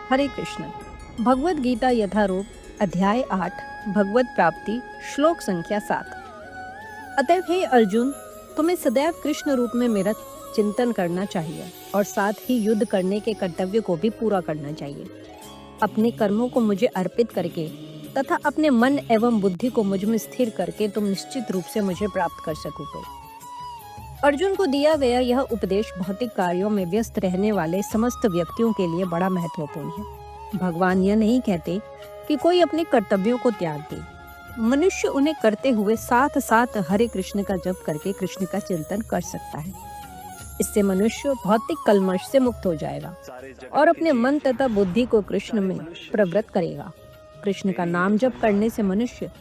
हरे कृष्ण। भगवत गीता यथारूप अध्याय 8 भगवत प्राप्ति श्लोक संख्या 7। अतएव हे अर्जुन, तुम्हें सदैव कृष्ण रूप में मेरा चिंतन करना चाहिए और साथ ही युद्ध करने के कर्तव्य को भी पूरा करना चाहिए। अपने कर्मों को मुझे अर्पित करके तथा अपने मन एवं बुद्धि को मुझ में स्थिर करके तुम निश्चित रूप से मुझे प्राप्त कर सकोगे। अर्जुन को दिया गया यह उपदेश भौतिक कार्यों में व्यस्त रहने वाले समस्त व्यक्तियों के लिए बड़ा महत्वपूर्ण है। भगवान यह नहीं कहते कि कोई अपने कर्तव्यों को त्याग दे। मनुष्य उन्हें करते हुए साथ साथ हरे कृष्ण का जप करके कृष्ण का चिंतन कर सकता है। इससे मनुष्य भौतिक कलमश से मुक्त हो जाएगा और अपने मन तथा बुद्धि को कृष्ण में प्रवृत्त करेगा। कृष्ण का नाम जप करने से मनुष्य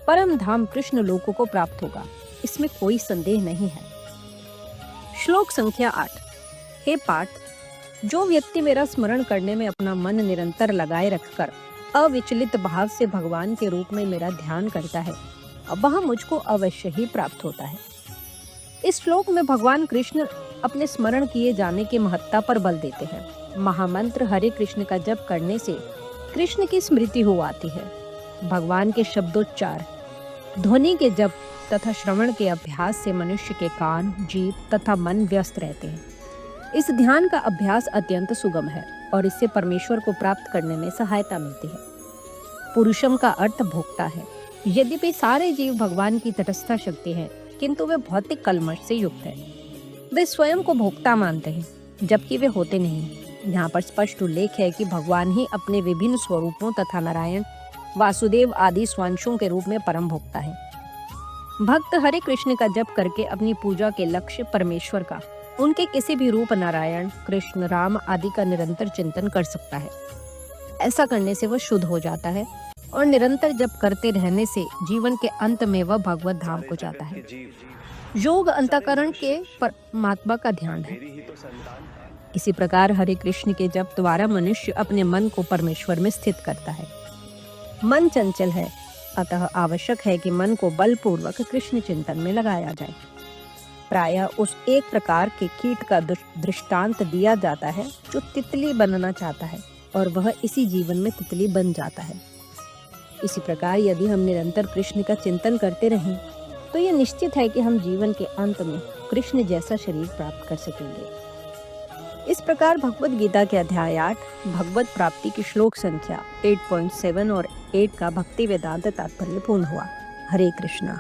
परम धाम कृष्ण लोकों को प्राप्त होगा, इसमें कोई संदेह नहीं है। श्लोक संख्या 8। हे पाठ, जो व्यक्ति मेरा स्मरण करने में अपना मन निरंतर लगाए रखकर अविचलित भाव से भगवान के रूप में मेरा ध्यान करता है, वह मुझको अवश्य ही प्राप्त होता है। इस श्लोक में भगवान कृष्ण अपने स्मरण किए जाने की महत्ता पर बल देते हैं। महामंत्र हरे कृष्ण का जप करने से कृष्ण की स्मृति हो आती है। भगवान के शब्दोच्चार, ध्वनि के जप तथा श्रवण के अभ्यास से मनुष्य के कान, जीभ तथा मन व्यस्त रहते हैं। इस ध्यान का अभ्यास अत्यंत सुगम है और इससे परमेश्वर को प्राप्त करने में सहायता मिलती है। पुरुषम का अर्थ भोक्ता है। यद्यपि सारे जीव भगवान की तटस्थ शक्ति है, किंतु वे भौतिक कलमश से युक्त है। वे स्वयं को भोक्ता मानते हैं, जबकि वे होते नहीं। यहाँ पर स्पष्ट उल्लेख है कि भगवान ही अपने विभिन्न स्वरूपों तथा नारायण, वासुदेव आदि स्वांशों के रूप में परम भोक्ता है। भक्त हरे कृष्ण का जप करके अपनी पूजा के लक्ष्य परमेश्वर का, उनके किसी भी रूप नारायण, कृष्ण, राम आदि का निरंतर चिंतन कर सकता है। ऐसा करने से वह शुद्ध हो जाता है और निरंतर जप करते रहने से जीवन के अंत में वह भगवत धाम को जाता है। योग अंतःकरण के परमात्मा का ध्यान है। इसी प्रकार हरे कृष्ण के जप द्वारा मनुष्य अपने मन को परमेश्वर में स्थित करता है। मन चंचल है, अतः आवश्यक है कि मन को बलपूर्वक कृष्ण चिंतन में लगाया जाए। प्रायः उस एक प्रकार के कीट का दृष्टांत दिया जाता है जो तितली बनना चाहता है और वह इसी जीवन में तितली बन जाता है। इसी प्रकार यदि हम निरंतर कृष्ण का चिंतन करते रहें तो यह निश्चित है कि हम जीवन के अंत में कृष्ण जैसा शरीर प्राप्त कर सकेंगे। इस प्रकार भगवत गीता के अध्याय 8 भगवत प्राप्ति की श्लोक संख्या 8.7 और 8 का भक्ति वेदांत तात्पर्य पूर्ण हुआ। हरे कृष्णा।